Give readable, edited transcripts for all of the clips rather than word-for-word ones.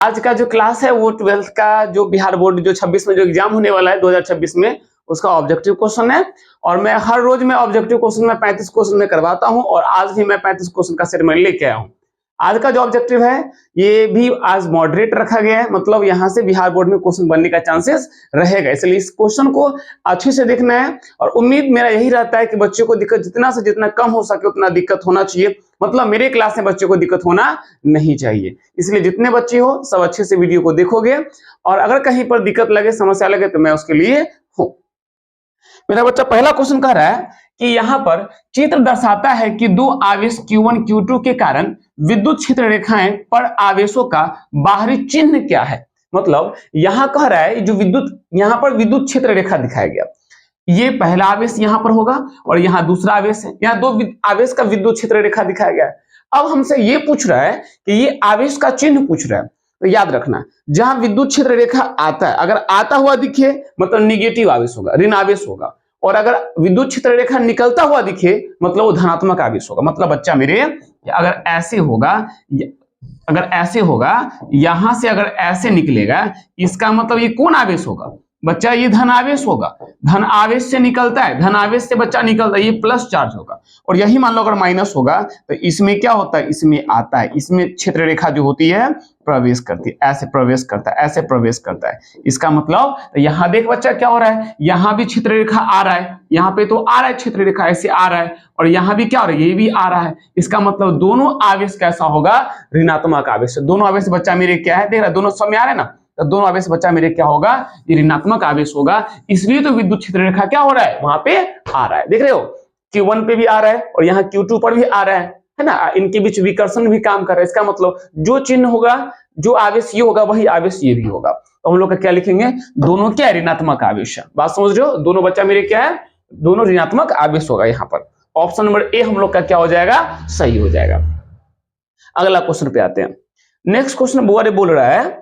आज का जो क्लास है वो 12th का जो बिहार बोर्ड जो 26 में जो एग्जाम होने वाला है 2026 में, उसका ऑब्जेक्टिव क्वेश्चन है। और मैं हर रोज में ऑब्जेक्टिव क्वेश्चन में 35 क्वेश्चन में करवाता हूं, और आज भी मैं 35 क्वेश्चन का सेट में लेके आया हूं। आज का जो ऑब्जेक्टिव है ये भी आज मॉडरेट रखा गया है, मतलब यहाँ से बिहार बोर्ड में क्वेश्चन बनने का चांसेस रहेगा, इसलिए इस क्वेश्चन को अच्छे से देखना है। और उम्मीद मेरा यही रहता है कि बच्चों को दिक्कत जितना से जितना कम हो सके उतना दिक्कत होना चाहिए, मतलब मेरे क्लास में बच्चों को दिक्कत होना नहीं चाहिए। इसलिए जितने बच्चे हो सब अच्छे से वीडियो को देखोगे, और अगर कहीं पर दिक्कत लगे, समस्या लगे, तो मैं उसके लिए हूं। मेरा बच्चा पहला क्वेश्चन कह रहा है कि यहां पर चित्र दर्शाता है कि दो आवेश Q1 Q2 के कारण विद्युत क्षेत्र रेखाएं पर आवेशों का बाहरी चिन्ह क्या है। मतलब यहां कह रहा है जो यहां पर विद्युत क्षेत्र रेखा दिखाया गया, ये पहला आवेश यहां पर होगा और यहां दूसरा आवेश है, यहां दो आवेश का विद्युत क्षेत्र रेखा दिखाया गया है। अब हमसे ये पूछ रहा है कि ये आवेश का चिन्ह पूछ रहा है, तो याद रखना जहां विद्युत क्षेत्र रेखा आता है, अगर आता हुआ दिखे मतलब निगेटिव आवेश होगा, ऋण आवेश होगा, और अगर विद्युत क्षेत्र रेखा निकलता हुआ दिखे मतलब वो धनात्मक आवेश होगा। मतलब बच्चा मेरे अगर ऐसे होगा यहां से अगर ऐसे निकलेगा, इसका मतलब ये कौन आवेश होगा बच्चा, ये धन आवेश होगा। धन आवेश से निकलता है, धन आवेश से बच्चा निकलता है, ये प्लस चार्ज होगा। और यही मान लो अगर माइनस होगा तो इसमें क्या होता है, इसमें आता है, इसमें क्षेत्र रेखा जो होती है प्रवेश करती है, ऐसे प्रवेश करता है, ऐसे प्रवेश करता है। इसका मतलब तो यहां देख बच्चा क्या हो रहा है, यहां भी क्षेत्र रेखा आ रहा है, यहां पे तो आ रहा है क्षेत्र रेखा ऐसे आ रहा है, और यहां भी क्या हो रहा है, ये भी आ रहा है। इसका मतलब दोनों आवेश कैसा होगा, ऋणात्मक आवेश। दोनों आवेश बच्चा मेरे क्या है, देख रहा है दोनों समय आ रहे हैं ना, तो दोनों आवेश बच्चा मेरे क्या होगा, ये ऋणात्मक आवेश होगा। इसलिए तो विद्युत क्षेत्र रेखा क्या हो रहा है, वहां पे आ रहा है। देख रहे हो Q1 पे भी आ रहा है और यहाँ Q2 पर भी आ रहा है ना, इनके बीच विकर्षण भी काम कर रहा है। इसका मतलब जो चिन्ह होगा, जो आवेश ये होगा वही आवेश ये भी होगा। तो हम लोग का क्या लिखेंगे, दोनों क्या ऋणात्मक आवेश है। बात समझ रहे हो, दोनों बच्चा मेरे क्या है, दोनों ऋणात्मक आवेश होगा। यहाँ पर ऑप्शन नंबर ए हम लोग का क्या हो जाएगा, सही हो जाएगा। अगला क्वेश्चन पे आते हैं। नेक्स्ट क्वेश्चन बोल रहा है,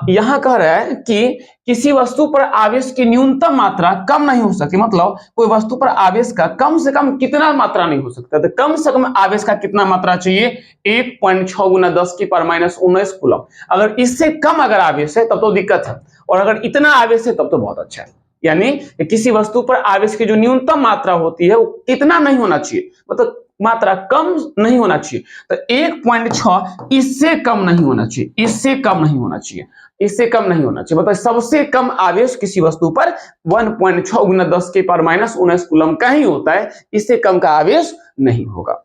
यहां कह रहा है कि किसी वस्तु पर आवेश की न्यूनतम मात्रा कम नहीं हो सकती। मतलब कोई वस्तु पर आवेश का कम से कम कितना मात्रा नहीं हो सकता, तो कम से कम आवेश का कितना मात्रा चाहिए, 1.6 गुना 10 की पावर माइनस 19 कूलम। अगर इससे कम अगर आवेश है तब तो दिक्कत है, और अगर इतना आवेश है तब तो बहुत अच्छा है। यानी किसी वस्तु पर आवेश की जो न्यूनतम मात्रा होती है वो कितना नहीं होना चाहिए, मतलब मात्रा कम नहीं होना चाहिए। तो 1.6 इससे कम नहीं होना चाहिए, इससे कम नहीं होना चाहिए, इससे कम नहीं होना चाहिए। मतलब सबसे कम आवेश किसी वस्तु पर 1.6 गुना 10 के पावर माइनस 19 कूलम का ही होता है, इससे कम का आवेश नहीं होगा।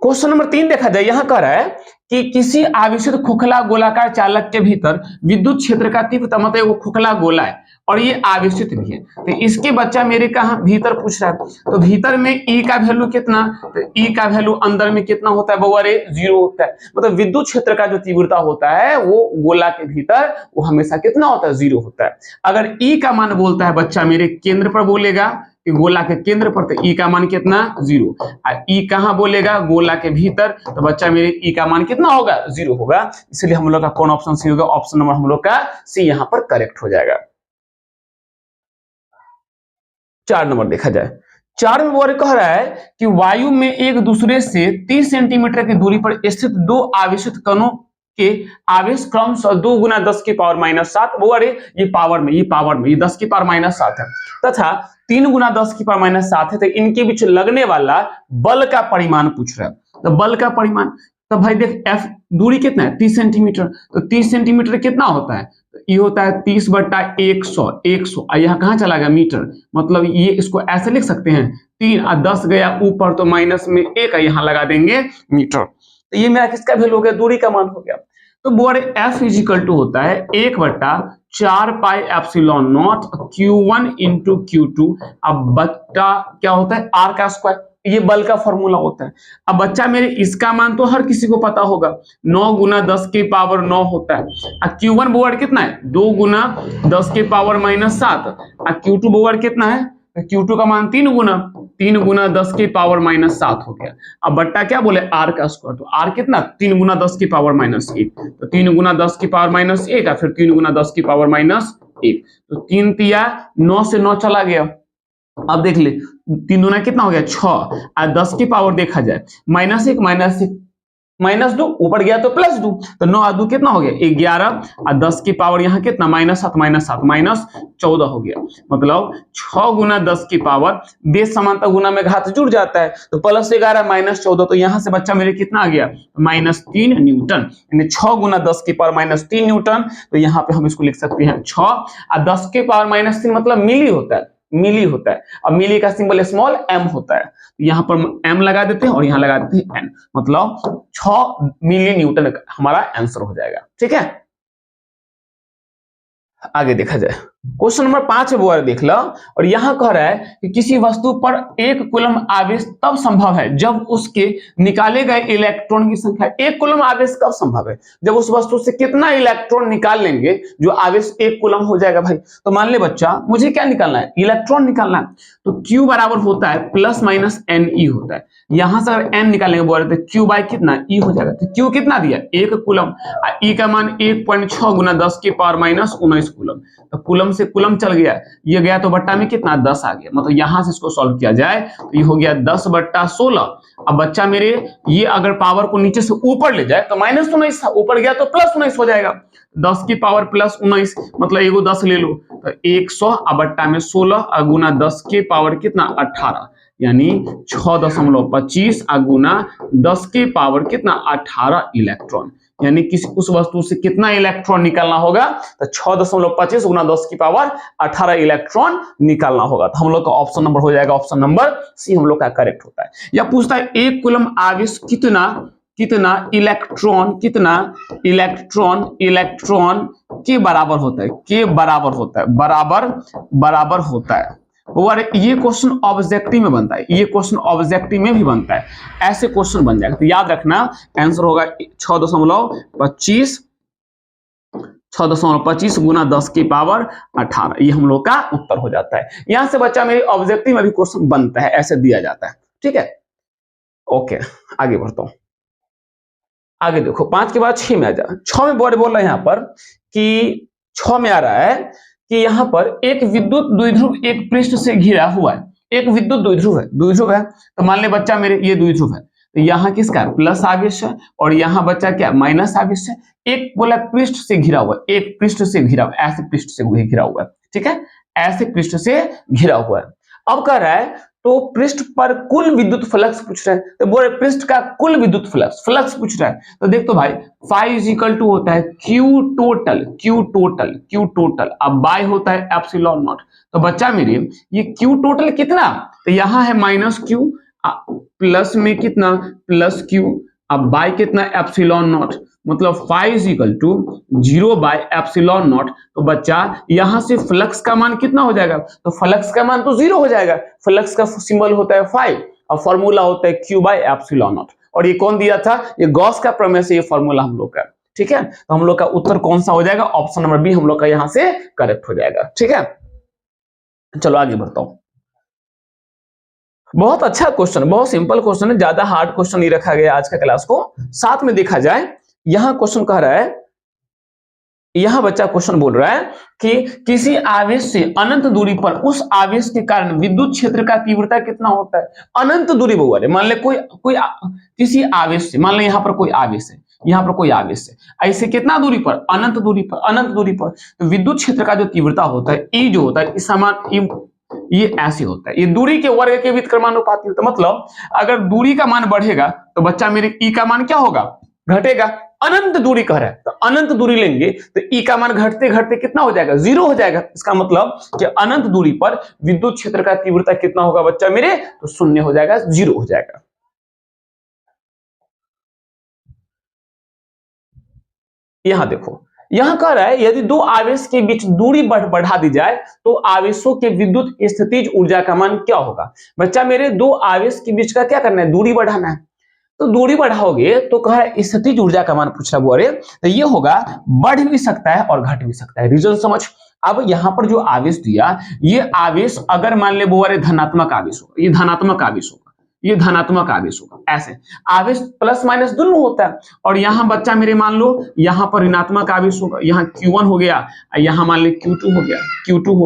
क्वेश्चन नंबर 3 देखा जाए, यहां कह रहा है कि किसी आवेशित खोखला गोलाकार चालक के भीतर विद्युत क्षेत्र का तीव्रता, मतलब वो खोखला गोला है और ये आवेशित भी है, तो इसके बच्चा मेरे कहा भीतर पूछ रहा है, तो भीतर में ई का वैल्यू कितना, तो ई का वैल्यू अंदर में कितना होता है बउआ रे, 0 होता है। मतलब विद्युत क्षेत्र का जो तीव्रता होता है वो गोला के भीतर वो हमेशा कितना होता है, 0 होता है। अगर ई का मान बोलता है बच्चा मेरे केंद्र पर बोलेगा कि गोला के केंद्र पर, तो ई का मान कितना, 0। ई कहां बोलेगा, गोला के भीतर, तो बच्चा मेरे ई का मान कितना होगा, 0 होगा। इसलिए हम लोग का कौन ऑप्शन सी होगा, ऑप्शन नंबर हम लोग का सी यहां पर करेक्ट हो जाएगा। 4 नंबर देखा जाए, 4 में वो कह रहा है कि वायु में एक दूसरे से 30 सेंटीमीटर की दूरी पर स्थित दो आवेशित कणों के आवेश क्रम 2 गुना 10 की पावर माइनस 7, वो अरे ये पावर में ये 10 की पावर माइनस 7 है, तथा 3 गुना 10 की पावर माइनस 7 है, तो इनके बीच लगने वाला बल का परिमाण पूछ रहा है। तो बल का परिमाण, तो भाई देख एफ दूरी कितना है, 30 सेंटीमीटर, तो 30 सेंटीमीटर कितना होता है, तो ये होता है 30/100, 100 यहाँ कहां चला गया मीटर, मतलब ये इसको ऐसे लिख सकते हैं 3 और 10 गया ऊपर तो माइनस में 1 यहाँ लगा देंगे मीटर। तो ये मेरा किसका वैल्यू हो गया, दूरी का मान हो गया। तो बोर्ड एफ इज इक्वल टू होता है 1/4 pi epsilon not Q1 into Q2, अब बट्टा क्या होता है R का स्क्वायर, ये बल का फॉर्मूला होता है। अब बच्चा मेरे इसका मान तो हर किसी को पता होगा, 9 गुना 10 की पावर 9 होता है। अब Q1 बोर्ड कितना है, 2 गुना 10 की पावर माइनस 7, अब Q2 बोर्ड कितना है, Q2 का मान 3 गुना 10 की पावर माइनस 7 हो गया। अब बट्टा क्या बोले, R का स्क्वायर, तो R कितना, 3 गुना 10 की पावर माइनस 1, तो 3 गुना 10 की पावर माइनस 1 है, फिर 3 गुना 10 की पावर माइनस 1, तो 3 तिया 9 से 9 चला गया। अब देख ले 3 दूना कितना हो गया, 6, और 10 की पावर देखा जाए -1 -2, ऊपर गया तो +2, तो 9 और 2 कितना हो गया 11, और 10 की पावर यहाँ कितना -7 -14 हो गया। मतलब 6 गुना 10 की पावर, बेस समानता गुना में घात जुड़ जाता है, तो +11 -14, तो यहाँ से बच्चा मेरे कितना आ गया -3 न्यूटन, यानी 6 गुना 10 की पावर -3 न्यूटन। तो यहाँ पे हम इसको लिख सकते हैं 6, और 10 की पावर -3 मतलब मिली होता है, मिली होता है, और मिली का सिंबल स्मॉल m होता है, यहाँ पर m लगा देते हैं और यहाँ लगा देते हैं n, मतलब 6 मिली न्यूटन हमारा आंसर हो जाएगा। ठीक है, आगे देखा जाए क्वेश्चन नंबर 5 वो देख लो, और यहां कह रहा है कि किसी वस्तु पर 1 कूलम आवेश तब संभव है जब उसके निकाले गए इलेक्ट्रॉन की संख्या, 1 कूलम आवेश कब संभव है जब उस वस्तु से कितना इलेक्ट्रॉन निकाल लेंगे जो आवेश 1 कूलम हो जाएगा। भाई तो मान ले बच्चा मुझे क्या निकालना है, इलेक्ट्रॉन निकालना है, तो Q बराबर होता है +-NE होता है, यहां से अगर n निकालेंगे बोल रहे थे Q बाय कितना E हो जाएगा, तो Q कितना दिया 1 कूलम, E का मान 1.6 गुना 10 की पावर -19 कूलम, तो कूलम से कूलम चल गया, ये गया तो बट्टा में कितना 10 आ गया, मतलब यहां से इसको सॉल्व किया जाए तो ये हो गया 10/16। अब बच्चा मेरे ये अगर पावर को नीचे से ऊपर ले जाए तो -19 था, ऊपर गया तो +19 हो जाएगा, 10 की पावर +19 मतलब एगो 10 ले लो तो 100, अब बट्टा में 16 गुना 10 की पावर कितना 18, यानी 6.25 गुना 10 की पावर कितना 18 इलेक्ट्रॉन, यानी किसी उस वस्तु से कितना इलेक्ट्रॉन निकालना होगा, तो 6.25 गुना 10 की पावर 18 इलेक्ट्रॉन निकालना होगा। तो हम लोग का ऑप्शन नंबर हो जाएगा, ऑप्शन नंबर सी हम लोग का करेक्ट होता है। या पूछता है 1 कूलम आवेश कितना इलेक्ट्रॉन के बराबर होता है, के बराबर होता है, बराबर होता है। और ये क्वेश्चन ऑब्जेक्टिव में बनता है, ये क्वेश्चन ऑब्जेक्टिव में भी बनता है, ऐसे क्वेश्चन बन जाएगा। तो याद रखना आंसर होगा 6.25 गुना 10 की पावर 18, ये हम लोग का उत्तर हो जाता है। यहां से बच्चा मेरे ऑब्जेक्टिव में भी क्वेश्चन बनता है, ऐसे दिया जाता है। ठीक है, ओके आगे बढ़ता हूं। आगे देखो 5 के बाद 6 में आ जा, 6 में बोल रहा है यहाँ पर कि 6 में आ रहा है कि यहाँ पर एक विद्युत द्विध्रुव एक पृष्ठ से घिरा हुआ है, एक विद्युत द्विध्रुव है, तो मान ले बच्चा मेरे ये द्विध्रुव है, तो यहाँ किसका है प्लस आवेश है और यहाँ बच्चा क्या माइनस आवेश है। एक बोला पृष्ठ से घिरा हुआ, एक पृष्ठ से घिरा हुआ, ऐसे पृष्ठ से घिरा हुआ है, ठीक है, ऐसे पृष्ठ से घिरा हुआ है। अब कह रहा है तो पृष्ठ पर कुल विद्युत फ्लक्स पूछ रहा है, तो बोले पृष्ठ का कुल विद्युत फ्लक्स पूछ रहा है, तो देख तो भाई फाई इज इक्वल टू होता है क्यू टोटल, अब बाय होता है एप्सिलॉन नॉट। तो बच्चा मेरे ये क्यू टोटल कितना, तो यहाँ है -q, प्लस में कितना +q, अब बाय कितना एप्सिलॉन नॉट, मतलब phi is equal to 0 by epsilon naught. तो बच्चा यहां से फ्लक्स का मान कितना हो जाएगा, तो फ्लक्स का मान तो 0 हो जाएगा, फ्लक्स का सिंबल होता है फाई और फॉर्मूला होता है q बाय एप्सिलॉन नॉट। और ये कौन दिया था, ये गॉस का प्रमेय से ये फॉर्मूला हम लोग का, ठीक है। तो हम लोग का उत्तर कौन सा हो जाएगा, ऑप्शन नंबर बी हम लोग का यहां से करेक्ट हो जाएगा। ठीक है, चलो आगे बढ़ता हूं। बहुत अच्छा क्वेश्चन, बहुत सिंपल क्वेश्चन है, ज्यादा हार्ड क्वेश्चन नहीं रखा गया आज का क्लास को। साथ में देखा जाए यहां क्वेश्चन कह रहा है, यहां बच्चा क्वेश्चन बोल रहा है कि किसी आवेश से अनंत दूरी पर उस आवेश के कारण विद्युत क्षेत्र का तीव्रता कितना होता है। अनंत दूरी बोल रहे, मान ले कोई किसी आवेश से, मान ले यहां पर कोई आवेश है, यहां पर कोई आवेश है, ऐसे कितना दूरी पर, अनंत दूरी पर, तो विद्युत क्षेत्र का जो तीव्रता होता है ई जो होता है इस समान ये ऐसे होता है, ये दूरी के वर्ग के व्युत्क्रमानुपाती होता है। मतलब अगर दूरी का मान बढ़ेगा तो बच्चा मेरे ई का मान क्या होगा, घटेगा। अनंत दूरी कह रहा है तो अनंत दूरी लेंगे तो ई का मान घटते घटते कितना हो जाएगा, 0 हो जाएगा। इसका मतलब कि अनंत दूरी पर विद्युत क्षेत्र का तीव्रता कितना होगा बच्चा मेरे, तो 0 हो जाएगा, 0 हो जाएगा। यहां देखो, यहां कह रहा है यदि दो आवेश के बीच दूरी बढ़ा दी जाए तो आवेशों के विद्युत स्थितिज ऊर्जा का मान क्या होगा। बच्चा मेरे दो आवेश के बीच का क्या करना है, दूरी बढ़ाना है, तो दूरी बढ़ाओगे तो कह रहा है स्थितिज ऊर्जा का मान पूछ रहा है, तो ये होगा बढ़ भी सकता है और घट भी सकता है। रीजन समझ। अब यहां पर जो आवेश दिया, ये आवेश अगर मान ले वो धनात्मक आवेश होगा, ये धनात्मक आवेश होगा, ये धनात्मक आवेश होगा। ऐसे आवेश प्लस माइनस दोनों होता है। और यहां बच्चा मेरे मान लो यहां पर ऋणात्मक आवेश होगा, यहाँ Q1 हो गया, यहां मान ले Q2 हो गया, Q2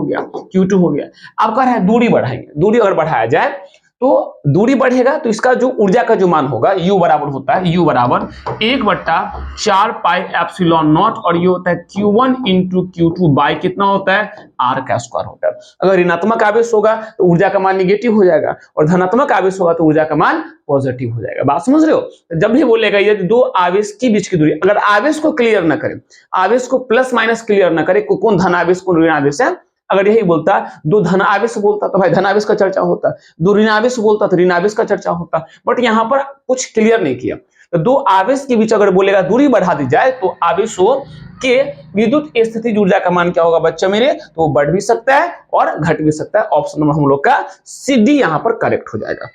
हो गया। अब कह रहा है दूरी बढ़ाएंगे, दूरी अगर बढ़ाया जाए तो दूरी बढ़ेगा तो इसका जो ऊर्जा का जो मान होगा U बराबर होता है U बराबर 1/4 पाई एप्सिलॉन नॉट, और ये होता है Q1 इंटू Q2 बाई कितना होता है R का स्क्वायर होता है। अगर ऋणात्मक आवेश होगा तो ऊर्जा का मान निगेटिव हो जाएगा, और धनात्मक आवेश होगा तो ऊर्जा का मान पॉजिटिव हो जाएगा। बात समझ रहे हो? जब भी बोलेगा यदि दो आवेश के बीच की दूरी, अगर आवेश को क्लियर ना करे, आवेश को प्लस माइनस क्लियर ना करे, कौन धन आवेश कौन ऋण आवेश है, अगर यही बोलता दो धन आवेश बोलता तो भाई धन आवेश का चर्चा होता, दो ऋण आवेश बोलता तो ऋण आवेश का चर्चा होता, बट यहाँ पर कुछ क्लियर नहीं किया। तो दो आवेश के बीच अगर बोलेगा दूरी बढ़ा दी जाए तो आवेशों के विद्युत स्थिति ऊर्जा का मान क्या होगा बच्चा मेरे, तो वो बढ़ भी सकता है और घट भी सकता है। ऑप्शन नंबर हम लोग का सी डी यहाँ पर करेक्ट हो जाएगा।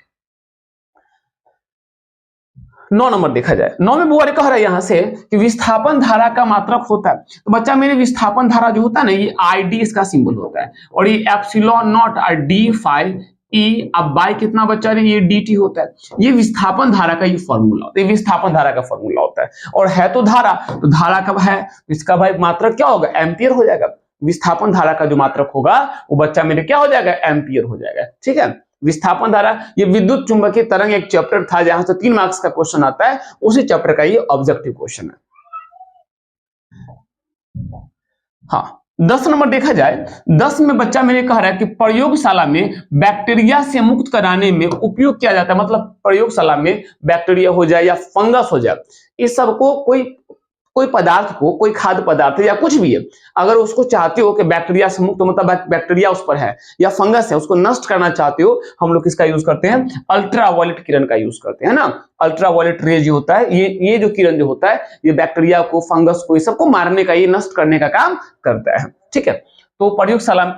9 नंबर देखा जाए, 9 में बुआरी कह रहा है यहां से कि विस्थापन धारा का मात्रक होता है। तो बच्चा मेरे विस्थापन धारा जो होता है ना, ये ID इसका सिंबल होता है, और ये एप्सिलॉन नॉट और डी फाई ई, अब बाई कितना बच्चा रे, ये dt होता है। ये विस्थापन धारा का ये फॉर्मूला होता है, विस्थापन धारा का फॉर्मूला होता है, और है तो धारा, तो धारा कब है, इसका भाई मात्रक क्या होगा, एम्पियर हो जाएगा। विस्थापन धारा का जो मात्रक होगा वो बच्चा मेरे क्या हो जाएगा, एम्पियर हो जाएगा। ठीक है, विस्थापन धारा, ये विद्युत चुंबकीय तरंग एक चैप्टर था जहां से 3 मार्क्स का क्वेश्चन आता है, उसी चैप्टर का ये ऑब्जेक्टिव क्वेश्चन है। हाँ, 10 नंबर देखा जाए, 10 में बच्चा मेरे कह रहा है कि प्रयोगशाला में बैक्टीरिया से मुक्त कराने में उपयोग किया जाता है, मतलब प्रयोगशाला में बैक्टीरिया हो जाए या फंगस हो जाए, इस सबको कोई पदार्थ को, कोई खाद्य पदार्थ या कुछ भी है, अगर उसको चाहते हो कि बैक्टीरिया से मुक्त, मतलब बैक्टीरिया उस पर है या फंगस है, उसको नष्ट करना चाहते हो, हम लोग किसका यूज करते हैं, अल्ट्रावायलेट किरण का यूज करते हैं ना। अल्ट्रावायलेट रे जो होता है, ये जो किरण जो होता है, ये बैक्टीरिया को, फंगस को, ये सबको मारने का, ये नष्ट करने का काम करता है। ठीक है, तो प्रयोगशालाओं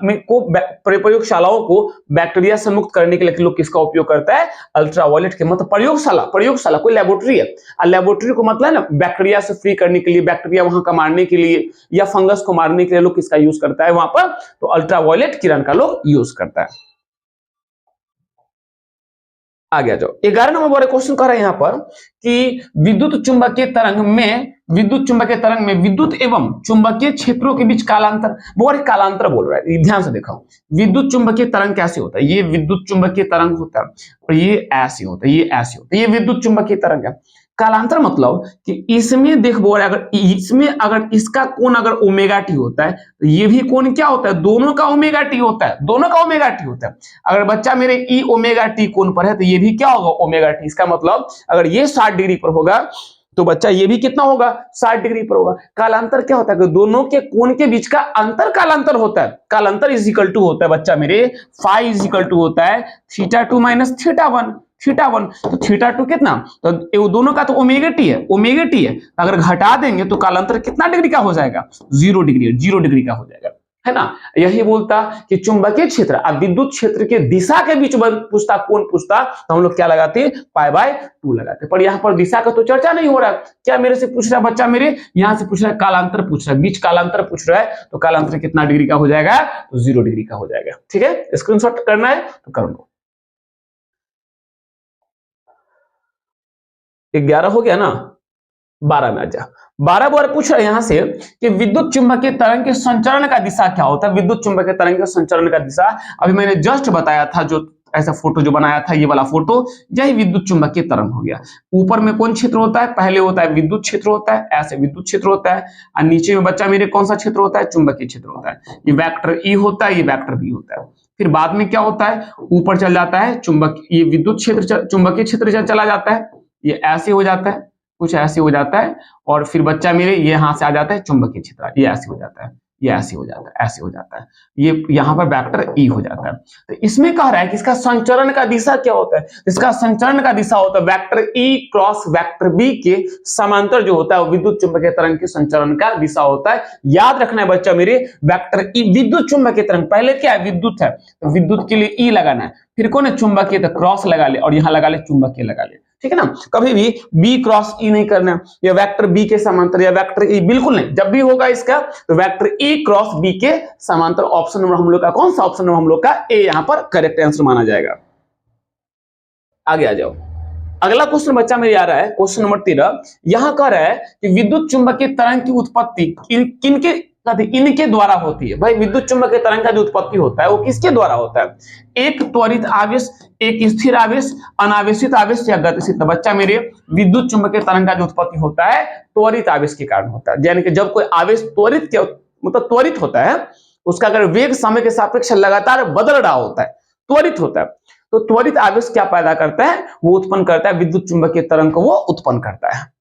को बैक्टीरिया से मुक्त करने के लिए लोग किसका उपयोग करता है, अल्ट्रावायलेट के, मतलब प्रयोगशाला कोई लेबोरेटरी है, और लेबोरेटरी को मतलब है ना बैक्टीरिया से फ्री करने के लिए, बैक्टीरिया वहां का मारने के लिए या फंगस को मारने के लिए लोग किसका यूज करता है वहां पर, तो अल्ट्रावायलेट किरण का लोग यूज करता है। आगे आ जाओ, 11 नंबर वाले क्वेश्चन कह रहे हैं यहाँ पर कि विद्युत चुंबकीय तरंग में विद्युत एवं चुंबकीय क्षेत्रों के बीच कालांतर, बहुत कालांतर बोल रहा है, ध्यान से देखो, विद्युत चुंबकीय तरंग कैसे होता है, ये विद्युत चुंबकीय तरंग होता है, और ये ऐसे होता है, ये ऐसे होता है, ये विद्युत चुंबकीय तरंग है। कालांतर मतलब कि इसमें देखो, अगर इसका कोण अगर ओमेगा टी होता है, तो ये भी कोण क्या होता है, दोनों का ओमेगा टी होता है, दोनों का ओमेगा टी होता है। अगर बच्चा मेरे ई ओमेगा टी कोण पर है तो ये भी क्या होगा, ओमेगा टी। इसका मतलब अगर ये 60 डिग्री पर होगा तो बच्चा ये भी कितना होगा, 60 डिग्री पर होगा। कालांतर क्या होता है कि दोनों के कोण के बीच का अंतर कालांतर होता है। कालांतर इज इक्वल टू होता है बच्चा मेरे, फाई इज इक्वल टू होता है θ2 माइनस θ1, तो θ2 कितना, तो ये दोनों का तो ओमेगा टी है, अगर घटा देंगे तो कालांतर कितना डिग्री का हो जाएगा, 0 डिग्री का हो जाएगा, है ना। यही बोलता कि चुंबकीय क्षेत्र और विद्युत क्षेत्र के दिशा के बीच पूछता, कौन पूछता, तो हम लोग क्या लगाते, π/2 लगाते। पर यहाँ पर दिशा का तो चर्चा नहीं हो रहा, क्या मेरे से पूछ रहा है बच्चा मेरे, यहाँ से पूछ रहा है कालांतर पूछ रहा है, बीच कालांतर पूछ रहा है, तो कालांतर कितना डिग्री का हो जाएगा, तो 0 डिग्री का हो जाएगा। ठीक है, स्क्रीनशॉट करना है तो कर लो। 11 हो गया ना, 12 में आ जा। 12 बार पूछ रहा है यहां से कि विद्युत चुंबकीय तरंग के संचरण का दिशा क्या होता है, विद्युत चुंबकीय तरंग के संचरण का दिशा अभी मैंने जस्ट बताया था, जो ऐसा फोटो जो बनाया था, ये वाला फोटो, यही विद्युत चुंबकीय तरंग हो गया। ऊपर में कौन क्षेत्र होता है, पहले होता है विद्युत क्षेत्र होता है, ऐसे विद्युत क्षेत्र होता है, और नीचे में बच्चा मेरे कौन सा क्षेत्र होता है, चुंबकीय क्षेत्र होता है। ये वेक्टर ई होता है, ये वेक्टर बी होता है। फिर बाद में क्या होता है, ऊपर चल जाता है चुंबक, ये विद्युत क्षेत्र चुंबकीय क्षेत्र चला जाता है, ये ऐसे हो जाता है, कुछ ऐसे हो जाता है, और फिर बच्चा मेरे ये यहां से आ जाता है चुंबकीय क्षेत्र, ये ऐसे हो जाता है, ये ऐसे हो जाता है, ऐसे हो जाता है, ये यहां पर वेक्टर ई हो जाता है। तो इसमें कह रहा है कि इसका संचरण का दिशा क्या होता है, इसका संचरण का दिशा होता है vector E cross vector B के समांतर जो होता है, विद्युत चुंबकीय तरंग के संचरण का दिशा होता है। याद रखना है बच्चा मेरे, वेक्टर ई विद्युत चुंबकीय तरंग, पहले क्या है, विद्युत है, तो विद्युत के लिए ई लगाना है, फिर कौन है, चुंबकीय, तो क्रॉस लगा ले, और यहां लगा ले चुंबकीय लगा ले। ठीक है ना, कभी भी बी क्रॉस ई नहीं करना, या वेक्टर बी के समांतर या वेक्टर ई, बिल्कुल नहीं। जब भी होगा इसका तो वेक्टर ई क्रॉस बी के समांतर। ऑप्शन नंबर हम लोग का कौन सा, ऑप्शन नंबर हम लोग का ए यहां पर करेक्ट आंसर माना जाएगा। आगे आ जाओ, अगला क्वेश्चन बच्चा मेरे आ रहा है, क्वेश्चन नंबर 13। यहां कह रहा है कि विद्युत चुंबकीय तरंग की उत्पत्ति कहते इनके द्वारा होती है। भाई विद्युत चुंबकीय तरंग का जो उत्पत्ति होता है वो किसके द्वारा होता है? एक त्वरित आवेश, एक स्थिर आवेश, अनावेशित आवेश या गतिशील। तो बच्चा मेरे विद्युत चुंबकीय तरंग का जो उत्पत्ति होता है त्वरित आवेश के कारण होता है। यानी कि जब कोई आवेश त्वरित के मतलब त्वरित होता है, उसका अगर वेग समय के सापेक्ष लगातार बदल रहा होता है, त्वरित होता है, तो त्वरित आवेश क्या पैदा करता है? वो उत्पन्न करता है विद्युत चुंबकीय तरंग को, वो उत्पन्न करता है।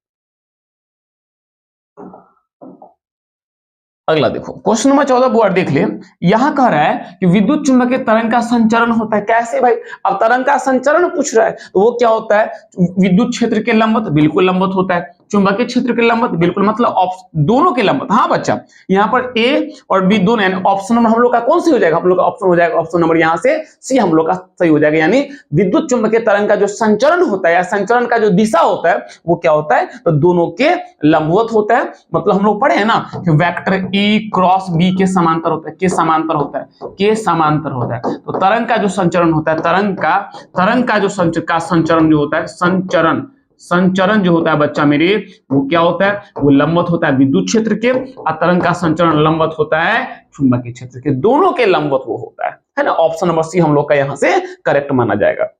अगला देखो क्वेश्चन नंबर 14 बोर्ड देख ले। यहां कह रहा है कि विद्युत चुंबकीय तरंग का संचरण होता है। कैसे भाई? अब तरंग का संचरण पूछ रहा है तो वो क्या होता है? विद्युत क्षेत्र के लंबवत, बिल्कुल लंबवत होता है। चुंबकीय क्षेत्र के लंबवत, बिल्कुल, मतलब दोनों के लंबवत। हाँ बच्चा, यहाँ पर ए और बी दोनों, यानी ऑप्शन नंबर हम लोग का कौन सी हो जाएगा? हम लोग का ऑप्शन हो जाएगा ऑप्शन नंबर यहाँ से सी हम लोग का सही हो जाएगा। यानी विद्युत चुंबकीय तरंग का जो संचरण होता है या संचरण का जो दिशा होता है वो क्या होता है? तो दोनों के लंबवत होता है। मतलब हम लोग पढ़े हैं ना कि वेक्टर ई क्रॉस बी के समांतर होता है, के समांतर होता है, के समांतर होता है। तो तरंग का जो संचरण होता है, तरंग का जो संचरण जो होता है, संचरण जो होता है बच्चा मेरे, वो क्या होता है? वो लंबवत होता है विद्युत क्षेत्र के, और तरंग का संचरण लंबवत होता है चुंबकीय क्षेत्र के। दोनों के लंबवत वो होता है ना। ऑप्शन नंबर सी हम लोग का यहां से करेक्ट माना जाएगा।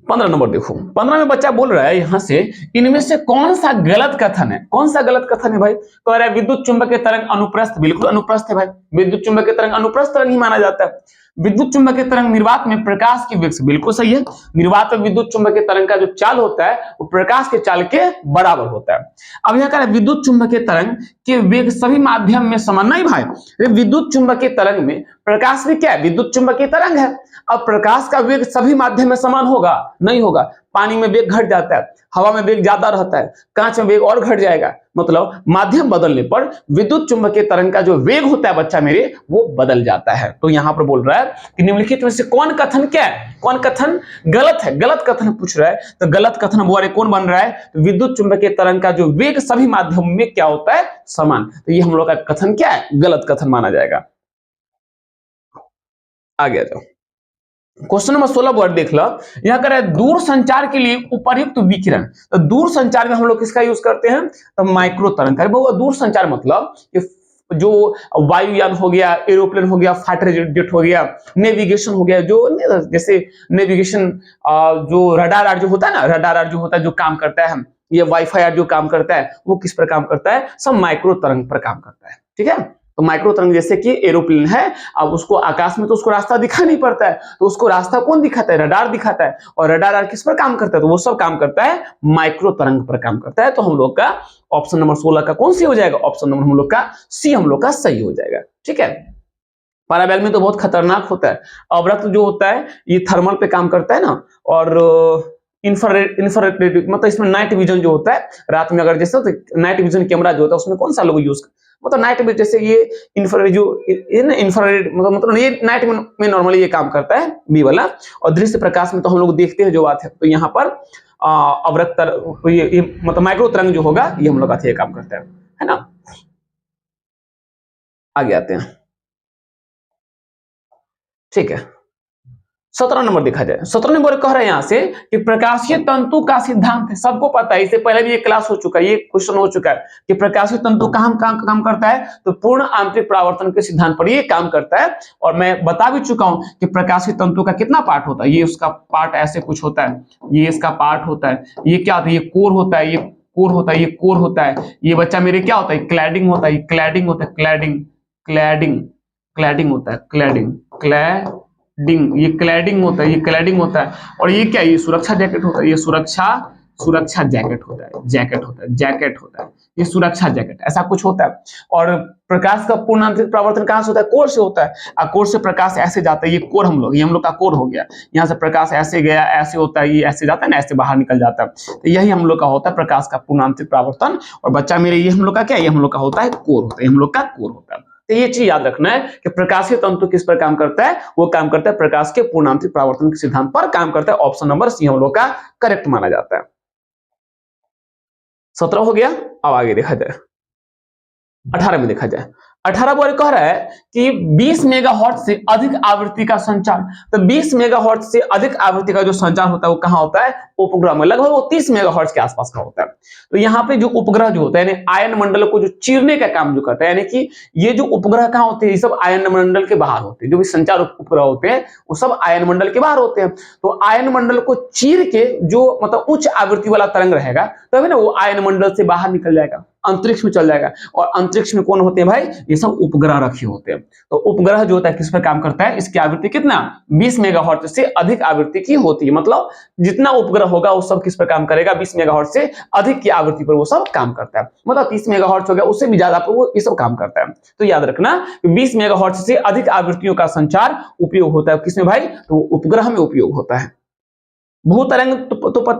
15 नंबर देखो, 15 में बच्चा बोल रहा है यहां से इनमें से कौन सा गलत कथन है? कौन सा गलत कथन है भाई? कह रहा है विद्युत चुंबकीय तरंग अनुप्रस्थ, बिल्कुल अनुप्रस्थ है भाई। विद्युत चुंबकीय तरंग अनुप्रस्थ तरंग ही माना जाता है। विद्युत चुंबकीय तरंग निर्वात में प्रकाश के वेग से, बिल्कुल सही है। निर्वात में विद्युत चुंबकीय तरंग का जो चाल होता है वो प्रकाश के चाल के बराबर होता है। अब यह कह रहा है विद्युत चुंबकीय तरंग के वेग सभी माध्यम में समान। नहीं भाई, विद्युत चुंबकीय तरंग में प्रकाश भी क्या है? विद्युत चुंबकीय तरंग है। अब प्रकाश का वेग सभी माध्यम में समान होगा? नहीं होगा। पानी में वेग घट जाता है, हवा में वेग ज्यादा रहता है, कांच में वेग और घट जाएगा। मतलब माध्यम बदलने पर विद्युत चुंबकीय तरंग का जो वेग होता है बच्चा मेरे, वो बदल जाता है। तो यहां पर बोल रहा है कि निम्नलिखित में से कौन कथन क्या है? कौन कथन गलत है? गलत कथन पूछ रहा है। तो गलत कथन बोले कौन बन रहा है? तो विद्युत चुंबकीय तरंग का जो वेग सभी माध्यम में क्या होता है? समान। तो ये हम लोग का कथन क्या है? गलत कथन माना जाएगा। आगे आ जाओ, क्वेश्चन नंबर 16 वर्ड देख लो। यहां कर दूर संचार के लिए उपयुक्त विकिरण। तो दूर संचार में हम लोग किसका यूज करते हैं? तो माइक्रो तरंग का। दूर संचार मतलब जो वायुयान हो गया, एरोप्लेन हो गया, फाइटर जेट हो गया, नेविगेशन हो गया, जो जैसे नेविगेशन जो रडार जो होता है ना, रडार जो होता है, जो काम करता है, ये वाईफाई जो काम करता है, वो किस पर काम करता है? सब माइक्रो तरंग पर काम करता है। ठीक है, तो माइक्रो तरंग जैसे कि एरोप्लेन है, अब उसको आकाश में तो उसको रास्ता दिखा नहीं पड़ता है, तो उसको रास्ता कौन दिखाता है? रडार दिखाता है। और रडार किस पर काम करता है? तो वो सब काम करता है माइक्रो तरंग पर काम करता है। तो हम लोग का ऑप्शन नंबर 16 का कौन सी हो जाएगा? ऑप्शन नंबर हम लोग का सी हम लोग का सही हो जाएगा। ठीक है, पैराबैल में तो बहुत खतरनाक होता है। अवरक्त जो होता है ये थर्मल पे काम करता है ना, और इंफ्रारेड मतलब इसमें नाइट विजन जो होता है, रात में अगर जैसे तो नाइट विजन कैमरा जो होता है उसमें कौन सा लोग यूज, मतलब नाइट में जैसे ये इंफ्रारेड जो ये ना इंफ्रारेड मतलब ये नाइट में नॉर्मली ये काम करता है बी वाला। और दृश्य प्रकाश में तो हम लोग देखते हैं जो बात है। तो यहाँ पर अवरक्त ये मतलब माइक्रो तरंग जो होगा ये हम लोग का काम करता है ना। आगे आते हैं। ठीक है, 17 नंबर देखा जाए। 17 नंबर कह रहे हैं यहां से कि प्रकाशीय तंतु का सिद्धांत है। सबको पता है, इससे पहले भी ये क्लास हो चुका है, ये क्वेश्चन हो चुका है कि प्रकाशीय तंतु कहां काम करता है? तो पूर्ण आंतरिक परावर्तन के सिद्धांत पर ये काम करता है। और मैं बता भी चुका हूं कि प्रकाशीय तंतु का कितना पार्ट होता है। ये उसका पार्ट ऐसे कुछ होता है, ये इसका पार्ट होता है, ये क्या होता है? ये कोर होता है, ये कोर होता है, ये कोर होता है। ये बच्चा मेरे क्या होता है? क्लैडिंग होता है, क्लैडिंग होता है, क्लैडिंग क्लैडिंग क्लैडिंग होता है, क्लैडिंग ये क्लैडिंग होता है, ये क्लैडिंग होता है। और ये क्या? ये सुरक्षा जैकेट होता है, ये सुरक्षा जैकेट होता है, जैकेट होता है, ये सुरक्षा जैकेट, ऐसा कुछ होता है। और प्रकाश का पूर्ण आंतरिक परावर्तन कहां से होता है? कोर से होता है। और कोर से प्रकाश ऐसे जाता है, ये कोर ये हम लोग का कोर हो गया। यहाँ से प्रकाश ऐसे गया, ऐसे होता है, ये ऐसे जाता है ना, ऐसे बाहर निकल जाता है। तो यही हम लोग का होता है प्रकाश का पूर्ण आंतरिक परावर्तन। और बच्चा मेरे ये हम लोग का क्या? ये हम लोग का होता है कोर होता है, हम लोग का कोर होता है। तो ये चीज याद रखना है कि प्रकाशीय तंतु किस पर काम करता है? वो काम करता है प्रकाश के पूर्णांतरिक परावर्तन के सिद्धांत पर काम करता है। ऑप्शन नंबर सी हम लोग का करेक्ट माना जाता है। 17 हो गया। अब आगे देखा जाए, 18 में देखा जाए। 18 बोरे कह रहा है कि 20 मेगाहर्ट्ज से अधिक आवृत्ति का संचार। तो 20 मेगाहर्ट्ज से अधिक आवृत्ति का जो संचार होता है वो कहां होता है? उपग्रह में। लगभग वो 30 मेगाहर्ट्ज के आसपास का होता है। तो यहाँ पे जो उपग्रह जो होता है यानी आयन मंडल को जो चीरने का काम जो करता है, यानी कि ये जो उपग्रह कहां होते हैं? ये सब आयन मंडल के बाहर होते हैं। जो भी संचार उपग्रह होते हैं वो सब आयन मंडल के बाहर होते हैं। तो आयन मंडल को चीर के जो मतलब उच्च आवृत्ति वाला तरंग रहेगा तभी ना वो आयन मंडल से बाहर निकल जाएगा, अंतरिक्ष में चल जाएगा। और अंतरिक्ष में कौन होते हैं भाई? ये सब उपग्रह रखे होते हैं। तो उपग्रह जो होता है किस पर काम करता है? इसकी आवृत्ति कितना? 20 मेगाहर्ट्ज से अधिक आवृत्ति की होती है। मतलब जितना उपग्रह होगा वो सब किस पर काम करेगा? 20 मेगाहर्ट्ज से अधिक की आवृत्ति पर वो सब काम करता है। मतलब 30 मेगाहर्ट्ज हो गया, उससे भी ज्यादा पर वो ये सब काम करता है। तो याद रखना 20 मेगाहर्ट्ज से अधिक आवृत्तियों का संचार उपयोग होता है किसमें भाई? तो उपग्रह में उपयोग होता है। भूतरंग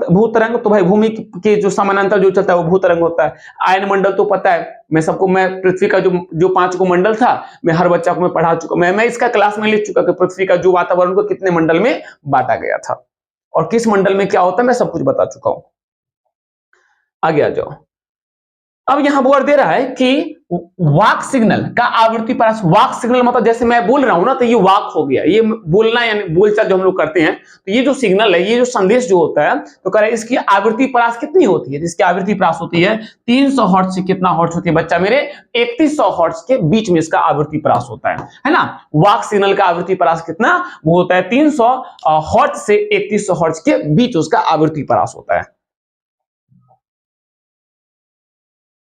भूतरंग तो भाई भूमि के जो समानांतर जो चलता है वो भूतरंग होता है। आयन मंडल तो पता है, मैं पृथ्वी का जो 5 को मंडल था, मैं हर बच्चा को मैं पढ़ा चुका, मैं इसका क्लास में ले चुका कि पृथ्वी का जो वातावरण को कितने मंडल में बांटा गया था और किस मंडल में क्या होता है, मैं सब कुछ बता चुका हूं। आगे आ जाओ। अब यहां बोर्ड दे रहा है कि वाक सिग्नल का आवृत्ति परास। वाक सिग्नल मतलब जैसे मैं बोल रहा हूं ना तो ये वाक हो गया, ये बोलना यानी बोलचाल जो हम लोग करते हैं। तो ये जो सिग्नल है, ये जो संदेश जो होता है, तो कह रहे इसकी आवृत्ति परास कितनी होती है? इसकी आवृत्ति परास होती है 300 हर्ट्ज से कितना हर्ट्ज होती है बच्चा मेरे? 3100 हर्ट्ज के बीच में इसका आवृत्ति परास होता है ना। वाक सिग्नल का आवृत्ति परास कितना? वो होता है 300 हर्ट्ज से 3100 हर्ट्ज के बीच उसका आवृत्ति परास होता है।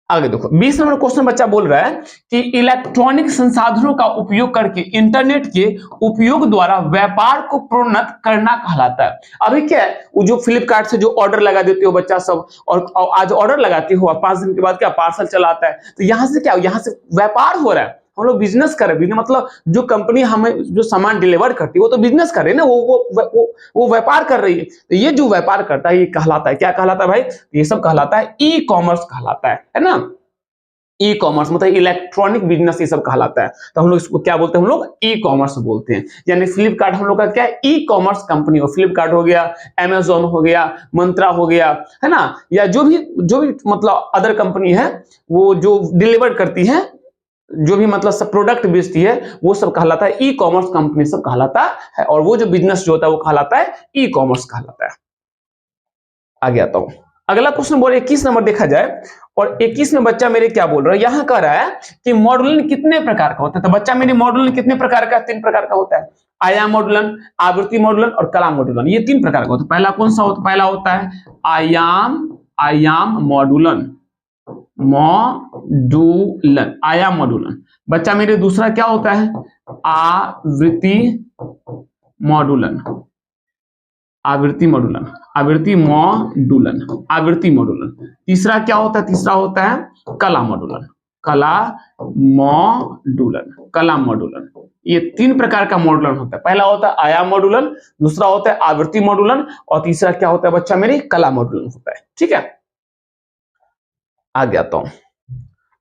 आगे देखो 20 नंबर क्वेश्चन बच्चा बोल रहा है कि इलेक्ट्रॉनिक संसाधनों का उपयोग करके इंटरनेट के उपयोग द्वारा व्यापार को प्रोन्नत करना कहलाता है। अभी क्या है, वो जो फ्लिपकार्ट से जो ऑर्डर लगा देते हो बच्चा सब, और आज ऑर्डर लगाते हो 5 दिन के बाद क्या पार्सल चला आता है, तो यहां से क्या, यहां से व्यापार हो रहा है। हम लोग बिजनेस कर रहे हैं, मतलब जो कंपनी हमें जो सामान डिलीवर करती है वो तो बिजनेस कर रही है ना, वो व्यापार कर रही है। तो ये जो व्यापार करता है ये कहलाता है, क्या कहलाता है भाई? ये सब कहलाता है ई कॉमर्स कहलाता है ना। ई कॉमर्स मतलब इलेक्ट्रॉनिक बिजनेस ये सब कहलाता है। तो हम लोग इसको क्या बोलते हैं? हम लोग ई कॉमर्स बोलते हैं। यानी फ्लिपकार्ट हम लोग का क्या है? ई कॉमर्स कंपनी हो। फ्लिपकार्ट हो गया, अमेजोन हो गया, मंत्रा हो गया, है ना, या जो भी मतलब अदर कंपनी है वो जो डिलीवर करती है, जो भी मतलब सब प्रोडक्ट बेचती है, वो सब कहलाता है ई कॉमर्स कंपनी सब कहलाता है। और वो जो बिजनेस जो होता है वो कहलाता है ई कॉमर्स कहलाता है। आगे आता हूं। अगला क्वेश्चन बोल 21 नंबर देखा जाए, और 21 में बच्चा मेरे क्या बोल रहा है? यहां कह रहा है कि मॉड्यूलन कितने प्रकार का होता है। तो बच्चा मेरे मॉड्यूलन कितने प्रकार का? 3 प्रकार का होता है। आयाम मॉड्यूलन, आवृत्ति मॉड्यूलन और कला मॉड्यूलन, ये 3 प्रकार का होता है। पहला कौन सा होता है? पहला होता है आयाम मॉड्यूलन, आयाम मॉड्यूलन। बच्चा मेरे दूसरा क्या होता है? आवृत्ति मॉड्यूलन, आवृत्ति मॉड्यूलन। तीसरा क्या होता है? तीसरा होता है कला मॉड्यूलन। ये 3 प्रकार का मॉड्यूलन होता है। पहला होता है आयाम मॉड्यूलन, दूसरा होता है आवृत्ति मॉड्यूलन, और तीसरा क्या होता है बच्चा मेरे? कला मॉड्यूलन होता है। ठीक है, आगे आता हूं।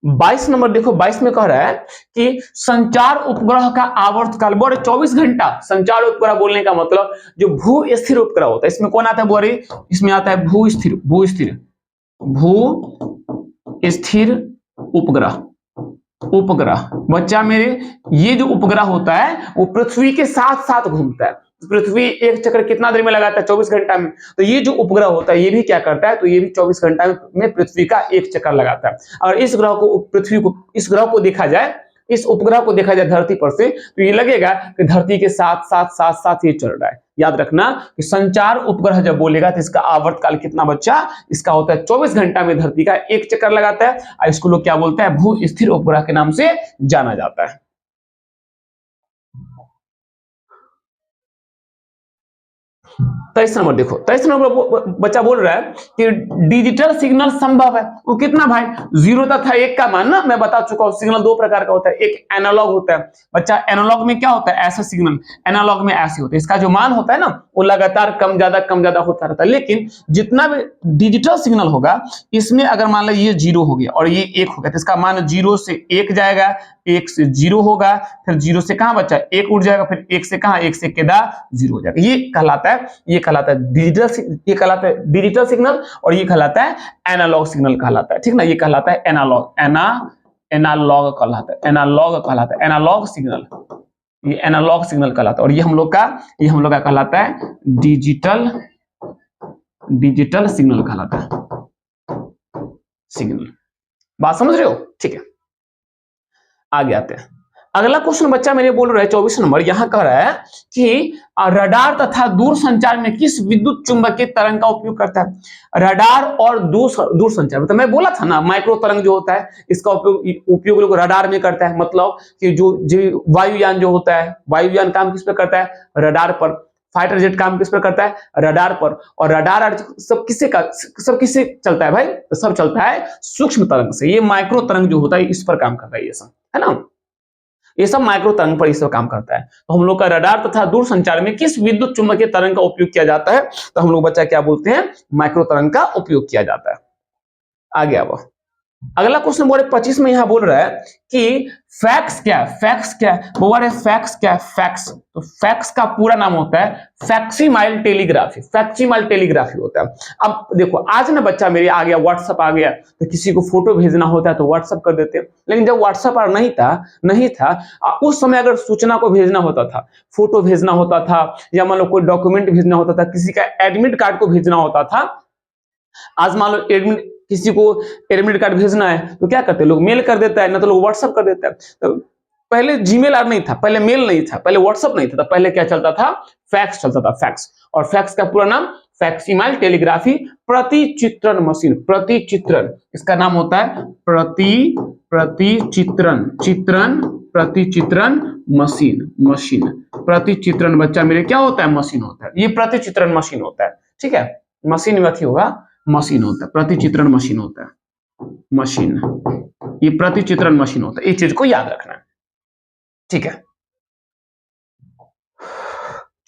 22 नंबर देखो, 22 में कह रहा है कि संचार उपग्रह का आवर्तकाल बोरे 24 घंटा। संचार उपग्रह बोलने का मतलब जो भू स्थिर उपग्रह होता है, इसमें कौन आता है बोरे? इसमें आता है भू स्थिर उपग्रह। बच्चा मेरे ये जो उपग्रह होता है वो पृथ्वी के साथ साथ घूमता है। पृथ्वी एक चक्कर कितना देर में लगाता है? 24 घंटा में। तो ये जो उपग्रह होता है ये भी क्या करता है? तो ये भी 24 घंटा में पृथ्वी का एक चक्कर लगाता है। और इस ग्रह को देखा जाए, इस उपग्रह को देखा जाए धरती पर से, तो ये लगेगा कि धरती के साथ ये चल रहा है। याद रखना कि संचार उपग्रह जब बोलेगा तो इसका आवर्तकाल कितना बच्चा? इसका होता है 24 घंटा में धरती का एक चक्कर लगाता है। और इसको लोग क्या बोलते हैं? भू स्थिर उपग्रह के नाम से जाना जाता है। 23 नंबर देखो, 23 नंबर बच्चा बोल रहा है कि डिजिटल सिग्नल संभव है। वो कितना भाई? 0 तथा 1 का मान ना मैं बता चुका हूं। सिग्नल 2 प्रकार का होता है, एक एनालॉग होता है। बच्चा एनालॉग में क्या होता है? ऐसा सिग्नल एनालॉग में ऐसे होता है, इसका जो मान होता है ना वो लगातार कम ज्यादा होता रहता है। लेकिन जितना भी डिजिटल सिग्नल होगा इसमें अगर मान लो ये 0 हो गया और ये 1 हो गया, तो इसका मान 0 से 1 जाएगा, 1 से 0 होगा, फिर 0 से कहां बच्चा? 1 उठ जाएगा, फिर 1 से कहां? 1 से केदा 0 हो जाएगा। ये कहलाता है डिजिटल सिग्नल, और ये कहलाता है एनालॉग सिग्नल कहलाता है। ठीक ना, ये कहलाता है एनालॉग एनालॉग कहलाता है, एनालॉग कहलाता है, एनालॉग सिग्नल, ये एनालॉग सिग्नल कहलाता है। और ये हम लोग का कहलाता है डिजिटल सिग्नल कहलाता है, सिग्नल। बात समझ रहे हो? ठीक है, आगे आते हैं। अगला क्वेश्चन बच्चा मेरे बोल रहा है 24 नंबर, यहां कह रहा है कि रडार तथा दूर संचार में किस विद्युत चुंबकीय तरंग का उपयोग करता है। रडार और दूर संचार, मतलब मैं बोला था ना माइक्रो तरंग जो होता है इसका उपयोग लोग रडार में करता है। मतलब कि जो वायुयान जो होता है, वायुयान काम किस पे करता है? रडार पर। फाइटर जेट काम किस पर करता है? रडार पर। और रडार सब किससे चलता है भाई? सब चलता है सूक्ष्म तरंग से। ये माइक्रो तरंग जो होता है इस पर काम करता है, ये सब है ना, ये सब माइक्रो तरंग पर इस पर काम करता है। तो हम लोग का रडार तथा दूर संचार में किस विद्युत चुंबकीय तरंग का उपयोग किया जाता है? तो हम लोग बच्चा क्या बोलते हैं? माइक्रो तरंग का उपयोग किया जाता है। आगे आओ, अगला क्वेश्चन बोले 25 में यहां बोल रहा है कि फैक्स क्या है? फैक्स क्या है? बोल रहे फैक्स क्या है? फैक्स, तो फैक्स का पूरा नाम होता है फैक्सीमाइल टेलीग्राफी, फैक्सीमाइल टेलीग्राफी होता है। अब देखो आज ना बच्चा मेरे आ गया व्हाट्सएप आ गया, तो किसी को फोटो भेजना होता है तो व्हाट्सएप कर देते हैं। लेकिन जब व्हाट्सएप नहीं था उस समय अगर सूचना को भेजना होता था, फोटो भेजना होता था, या मान लो कोई डॉक्यूमेंट भेजना होता था, किसी का एडमिट कार्ड को भेजना होता था। आज मान लो किसी को एडमिट कार्ड भेजना है तो क्या करते हैं लोग? मेल कर देता है, ना तो लोग व्हाट्सएप कर देता है। तो पहले जीमेल और नहीं था, पहले मेल नहीं था, पहले व्हाट्सएप नहीं था, तो पहले क्या चलता था? फैक्स चलता था, फैक्स। और फैक्स का पूरा नाम फैक्सीमाइल टेलीग्राफी प्रतिचित्रण मशीन, प्रतिचित्रण इसका नाम होता है प्रतिचित्रण मशीन। प्रतिचित्रण बच्चा मेरे क्या होता है? मशीन होता है। ये प्रतिचित्रण मशीन होता है, ठीक है, मशीन में होगा, मशीन होता है, प्रतिचित्रण मशीन होता है, मशीन, ये प्रतिचित्रण मशीन होता है। इस चीज को याद रखना है, ठीक है।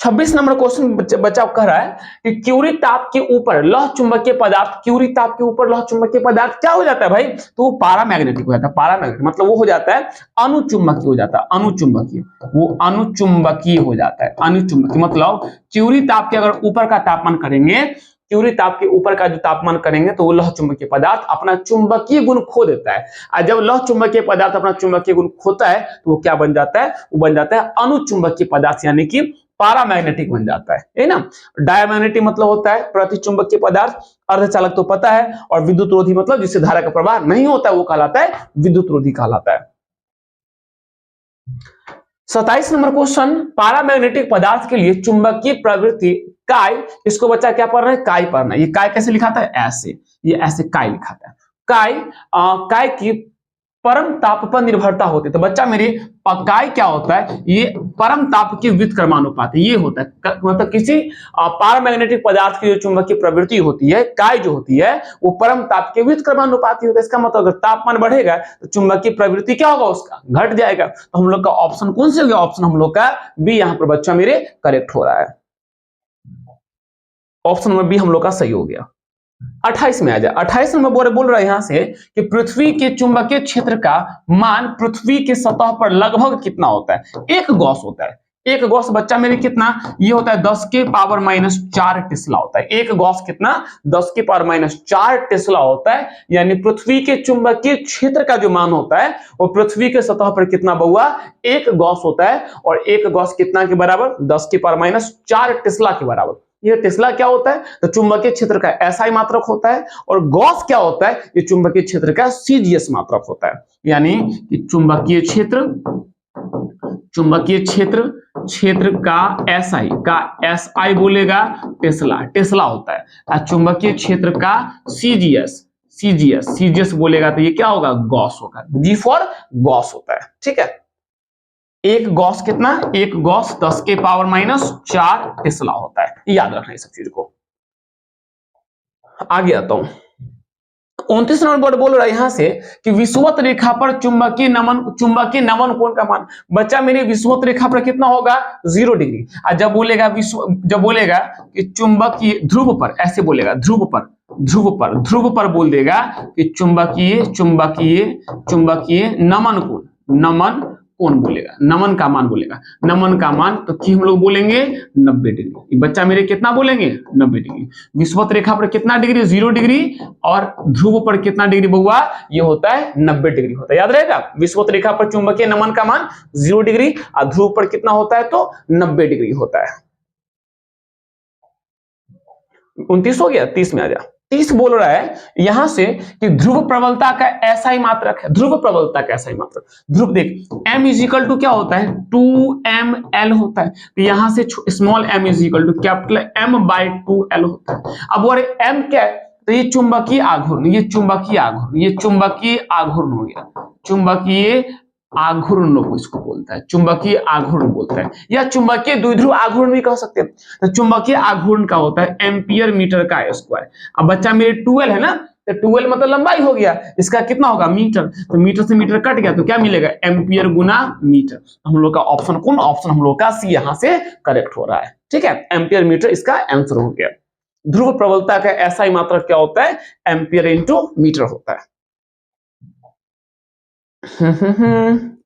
26 नंबर क्वेश्चन बच्चा कह रहा है कि क्यूरी ताप के ऊपर लौह चुंबकीय पदार्थ, क्यूरी ताप के ऊपर लौह चुंबकीय पदार्थ क्या हो जाता है भाई? तो वो पारामैग्नेटिक हो जाता है। पारामैग्नेटिक मतलब वो हो जाता है अनुचुंबकीय हो जाता है, अनुचुंबकीय, वो अनुचुंबकीय हो जाता है। अनुचुंबकीय मतलब क्यूरी ताप के अगर ऊपर का तापमान करेंगे, क्यूरी ताप के ऊपर का जो तापमान करेंगे तो वो लौह चुंबकीय पदार्थ अपना चुंबकीय गुण खो देता है। और जब लौह चुंबकीय पदार्थ अपना चुंबकीय गुण खोता है तो वो क्या बन जाता है? वो बन जाता है अनुचुंबकीय पदार्थ, यानी कि पारामैग्नेटिक बन जाता है ना। डायमैग्नेटिक मतलब होता है प्रतिचुंबकीय पदार्थ, अर्धचालक तो पता है, और विद्युत रोधी मतलब जिससे धारा का प्रवाह नहीं होता है वो कहलाता है विद्युत रोधी कहलाता है। 27 नंबर क्वेश्चन, पारामैग्नेटिक पदार्थ के लिए चुंबकीय प्रवृत्ति काय, इसको बच्चा क्या पढ़ रहा है? काय पढ़ना है। ये काय कैसे लिखाता है? ऐसे, ये ऐसे काय लिखाता है। काय की परम ताप पर निर्भरता होती है। तो बच्चा मेरे काय क्या होता है? ये परम ताप के व्युत्क्रमानुपात ये होता है। मतलब किसी पारामैग्नेटिक पदार्थ की जो चुंबकीय प्रवृत्ति होती है, काय जो होती है, वो परम ताप के व्युत्क्रमानुपाती होता है। इसका मतलब अगर तापमान बढ़ेगा तो चुंबकीय प्रवृत्ति क्या होगा? उसका घट जाएगा। तो हम लोग का ऑप्शन कौन से हो गया? ऑप्शन हम लोग का बी यहाँ पर बच्चा मेरे करेक्ट हो रहा है। ऑप्शन नंबर बी हम लोग का सही हो गया। 28 में आ जाए। 28 नंबर बोल रहा है यहां से कि पृथ्वी के चुंबकीय क्षेत्र का मान पृथ्वी के सतह पर लगभग कितना होता है? एक गॉस होता है। एक गॉस बच्चा मेरे कितना? ये होता है 10 के पावर -4 टेस्ला होता है। एक गॉस कितना? 10 के पावर -4 टेस्ला होता है। यानी पृथ्वी के चुंबकीय क्षेत्र का जो मान होता है वो पृथ्वी के सतह पर कितना बउआ? एक गॉस होता है। और एक गॉस कितना के बराबर? 10 के पावर -4 टेस्ला के बराबर। ये टेस्ला क्या होता है? तो चुंबकीय क्षेत्र का एसआई मात्रक होता है। और गॉस क्या होता है? ये चुंबकीय क्षेत्र का सीजीएस मात्रक होता है। यानी कि चुंबकीय क्षेत्र का एसआई बोलेगा टेस्ला होता है। और चुंबकीय क्षेत्र का सीजीएस बोलेगा तो ये क्या होगा? गॉस होगा। जी फॉर गॉस होता है, ठीक है। एक गॉस कितना? एक गॉस 10 के पावर -4 टेस्ला होता है। याद रखना इस सब चीज को। आगे आता हूं। 29 नंबर बोल रहा है यहां से कि विषुवत रेखा पर चुंबकीय नमन कोण का मान, बच्चा मेरे विषुवत रेखा पर कितना होगा? 0 डिग्री। और जब बोलेगा कि चुंबकीय ध्रुव पर, ऐसे बोलेगा ध्रुव पर बोल देगा कि चुंबकीय नमन कोण बोलेगा, नमन का मान बोलेगा। नमन का मान तो कि हम लोग बोलेंगे 90 डिग्री। बच्चा मेरे कितना बोलेंगे 90 डिग्री। विषुवत रेखा पर कितना डिग्री 0 डिग्री और ध्रुव पर कितना डिग्री बउआ ये होता है 90 डिग्री होता है। याद रहेगा विषुवत रेखा पर चुंबकीय नमन का मान 0 डिग्री और ध्रुव पर कितना होता है तो 90 डिग्री होता है। 29 हो गया, 30 में आ जा। 30 बोल रहा है यहां से कि ध्रुव प्रबलता का ऐसा ही मात्रक है। ध्रुव प्रबलता का ऐसा ही मात्रक, ध्रुव देख m इजिकल टू क्या होता है 2ml होता है, तो यहां से small m is equal to capital m/2l होता है। अब वो m क्या है तो ये चुंबकीय आघूर्ण, ये चुंबकीय आघूर्ण, ये चुंबकीय आघूर्ण हो गया। चुंबकीय आघूर्ण को इसको बोलता है, चुंबकीय आघूर्ण बोलता है या चुंबकीय द्विध्रुव आघूर्ण भी कह सकते हैं। तो चुंबकीय आघूर्ण का होता है एम्पियर मीटर का स्क्वायर। अब बच्चा मेरे 12 है ना, तो 12 मतलब लंबाई हो गया, इसका कितना होगा मीटर, तो मीटर से मीटर कट गया तो क्या मिलेगा एम्पियर गुना मीटर। हम लोग का ऑप्शन कौन, ऑप्शन हम लोग का सी यहां से करेक्ट हो रहा है। ठीक है, एम्पियर मीटर इसका आंसर हो गया। ध्रुव प्रबलता का ऐसा ही मात्रक क्या होता है एम्पियर इंटू मीटर होता है।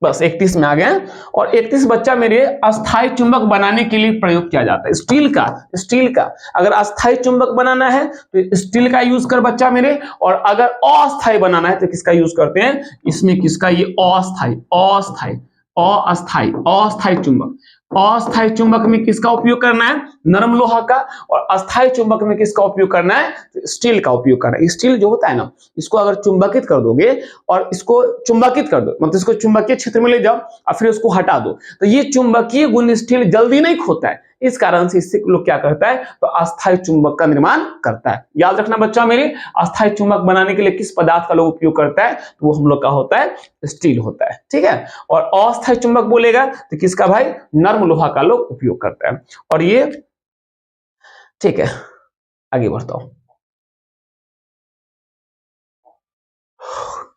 बस 31 में आ गए। और 31 बच्चा मेरे अस्थाई चुंबक बनाने के लिए प्रयोग किया जाता है स्टील का। स्टील का अगर अस्थाई चुंबक बनाना है तो स्टील का यूज कर बच्चा मेरे, और अगर अस्थाई बनाना है तो किसका यूज करते हैं इसमें, किसका, ये अस्थाई अस्थाई अस्थाई अस्थाई चुंबक। अस्थाई चुंबक में किसका उपयोग करना है नरम लोहा का, और अस्थाई चुंबक में किसका उपयोग करना है स्टील का उपयोग करना है। स्टील जो होता है ना इसको अगर चुंबकित कर दोगे और इसको चुंबकित कर दो मतलब इसको चुंबकीय क्षेत्र में ले जाओ और फिर उसको हटा दो तो ये चुंबकीय गुण स्टील जल्दी नहीं खोता है। इस कारण से इससे लोग क्या करता है तो अस्थाई चुंबक का निर्माण करता है। याद रखना बच्चा मेरे, अस्थाई चुंबक बनाने के लिए किस पदार्थ का लोग उपयोग करता है तो वो हम लोग का होता है स्टील होता है। ठीक है, और अस्थाई चुंबक बोलेगा तो किसका भाई नर्म लोहा का लोग उपयोग करता है। और ये ठीक है, आगे बढ़ता हूं।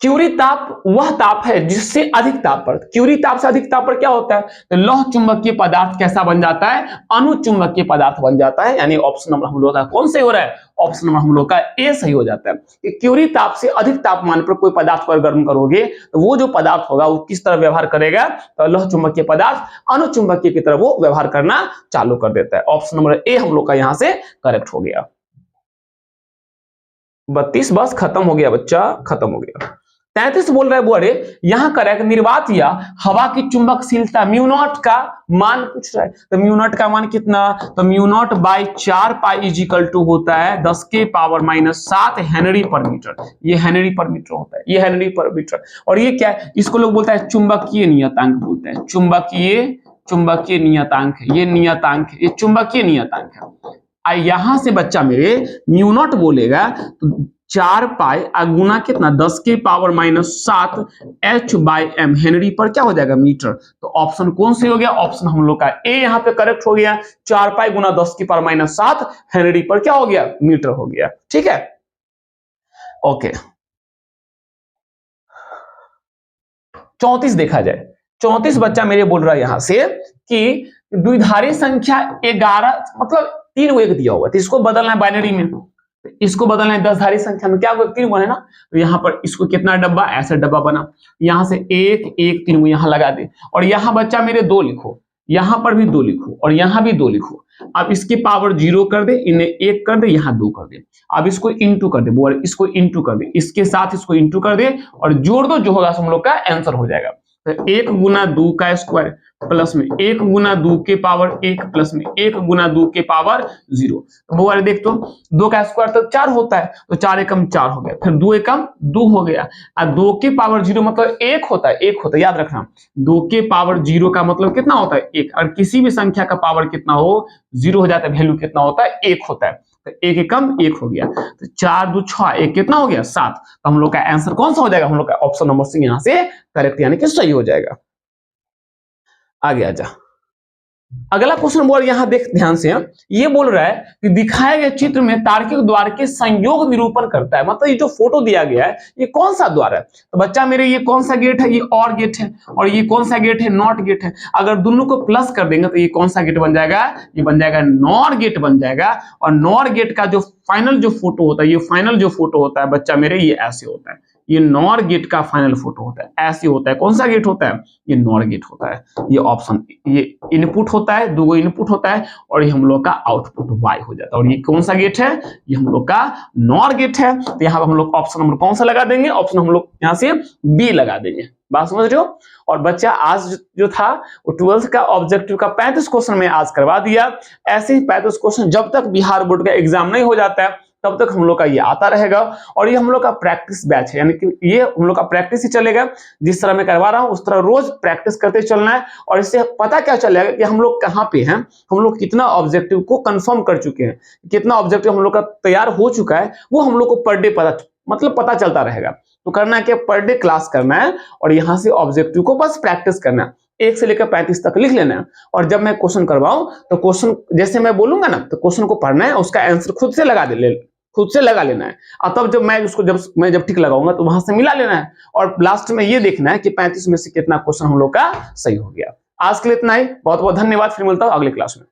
क्यूरी ताप वह ताप है जिससे अधिक ताप पर, क्यूरी ताप से अधिक ताप पर क्या होता है तो लौह चुंबकीय पदार्थ कैसा बन जाता है अनुचुंबकीय पदार्थ बन जाता है। यानी ऑप्शन नंबर हम लोग का कौन सही हो रहा है, ऑप्शन नंबर हम लोग का ए सही हो जाता है कि क्यूरी ताप से अधिक तापमान पर कोई पदार्थ को गर्म करोगे तो वो जो पदार्थ होगा वो किस तरह व्यवहार करेगा तो लौह चुंबकीय पदार्थ अनुचुंबकीय की तरह वो व्यवहार करना चालू कर देता है। ऑप्शन नंबर ए हम लोग का यहां से करेक्ट हो गया। 32 बस खत्म हो गया बच्चा, खत्म हो गया। 33 बोल रहा है बुआरे यहां करेक्ट निर्वात या हवा की चुंबकशीलता म्यू नॉट का मान पूछ रहा है। तो म्यू नॉट का मान कितना तो mu naught by 4 pi is equal to होता है 10 के पावर -7 हेनरी पर मीटर। ये हेनरी पर मीटर होता है, ये हेनरी पर मीटर। और ये क्या है इसको लोग बोलता है चुंबकीय नियतांक बोलते हैं, चुंबकीय नियतांक है, ये नियतांक है, ये चुंबकीय नियतांक है। यहां से बच्चा मेरे म्यू नॉट बोलेगा तो 4 पाई गुना कितना 10 के पावर -7 H/m हेनरी पर क्या हो जाएगा मीटर। तो ऑप्शन कौन से हो गया, ऑप्शन हम लोग का ए यहां पे करेक्ट हो गया। 4 पाई गुना 10 की पावर -7 हेनरी पर क्या हो गया मीटर हो गया। ठीक है, ओके। 34 देखा जाए, 34 बच्चा मेरे बोल रहा है यहां से कि द्विधारी संख्या 11 मतलब 3 को 1 दिया हुआ तो इसको बदलना है बाइनरी में, इसको बदलना है 10 धारी संख्या में, क्या 3 है ना तो यहाँ पर इसको कितना डब्बा ऐसे डब्बा बना, यहां से 1 1 3 को यहां लगा दे और यहां बच्चा मेरे 2 लिखो, यहां पर भी 2 लिखो और यहां भी 2 लिखो। अब इसकी पावर 0 कर दे, इन्हें 1 कर दे, यहां 2 कर दे। अब इसको इंटू कर दे, इसको इंटू कर दे, इसके साथ इसको इंटू कर दे और जोड़ दो, जो होगा हम लोग का आंसर हो जाएगा। तो 1 गुना 2 का स्क्वायर प्लस में 1 गुना 2 के पावर 1 प्लस में 1 गुना 2 के पावर 0। तो वो वाले देख तो 2 का स्क्वायर तो 4 होता है तो 4 एकम 4 हो गया, फिर 2 एकम 2 हो गया और 2 के पावर 0 मतलब 1 होता है, 1 होता है, याद रखना 2 के पावर 0 का मतलब कितना होता है 1। और किसी भी संख्या का पावर कितना हो 0 हो जाता है, वैल्यू कितना होता है 1 होता है। तो 1 एकम 1 हो गया, तो 4 2 6 1 कितना हो गया 7। तो हम लोग का आंसर कौन सा हो जाएगा, हम लोग का ऑप्शन नंबर सी यहां से करेक्ट यानी कि सही हो जाएगा। आगे आजा, अगला क्वेश्चन बोल यहां देख ध्यान से, ये बोल रहा है कि दिखाए गए चित्र में तार्किक द्वार के संयोग निरूपण करता है। मतलब ये जो फोटो दिया गया है ये कौन सा द्वार है तो बच्चा मेरे ये कौन सा गेट है, ये और गेट है, और ये कौन सा गेट है नॉट गेट है। अगर दोनों को प्लस कर देंगे तो ये कौन सा गेट बन जाएगा, ये बन जाएगा नॉर गेट बन जाएगा। और नॉर गेट का जो फाइनल जो फोटो होता है, ये फाइनल जो फोटो होता है बच्चा मेरे ये ऐसे होता है, ये नॉर गेट का फाइनल फोटो होता है, ऐसे होता है। कौन सा गेट होता है? ये नॉर गेट होता है। ये ऑप्शन, ये इनपुट होता है, दो इनपुट होता है और ये हम लोग का आउटपुट y हो जाता है। और ये कौन सा गेट है? ये हम लोग का नॉर गेट है। तो यहाँ पर हम लोग ऑप्शन नंबर कौन सा लगा देंगे? ऑप्शन हम लोग यहाँ से बी लगा देंगे। बात समझ रहे हो? और बच्चा आज जो था वो 12th का ऑब्जेक्टिव का 35 क्वेश्चन में आज करवा दिया। ऐसे ही 35 क्वेश्चन जब तक बिहार बोर्ड का एग्जाम नहीं हो जाता है तब तक हम लोग का ये आता रहेगा। और ये हम लोग का प्रैक्टिस बैच है, यानी कि ये हम लोग का प्रैक्टिस ही चलेगा। जिस तरह मैं करवा रहा हूँ उस तरह रोज प्रैक्टिस करते चलना है। और इससे पता क्या चलेगा कि हम लोग कहाँ पे हैं, हम लोग कितना ऑब्जेक्टिव को कंफर्म कर चुके हैं, कितना ऑब्जेक्टिव हम लोग का तैयार हो चुका है, वो हम लोग को पर डे पता चलता रहेगा। तो करना है कि पर डे क्लास करना है और यहाँ से ऑब्जेक्टिव को बस प्रैक्टिस करना है। 1 से लेकर 35 तक लिख लेना है। और जब मैं क्वेश्चन करवाऊं तो क्वेश्चन जैसे मैं बोलूंगा ना, तो क्वेश्चन को पढ़ना है, उसका आंसर खुद से लगा लेना है। और तब जब मैं जब टिक लगाऊंगा तो वहां से मिला लेना है। और लास्ट में ये देखना है कि 35 में से कितना क्वेश्चन हम लोग का सही हो गया। आज के लिए इतना ही। बहुत बहुत धन्यवाद। फिर मिलता हूं अगले क्लास में।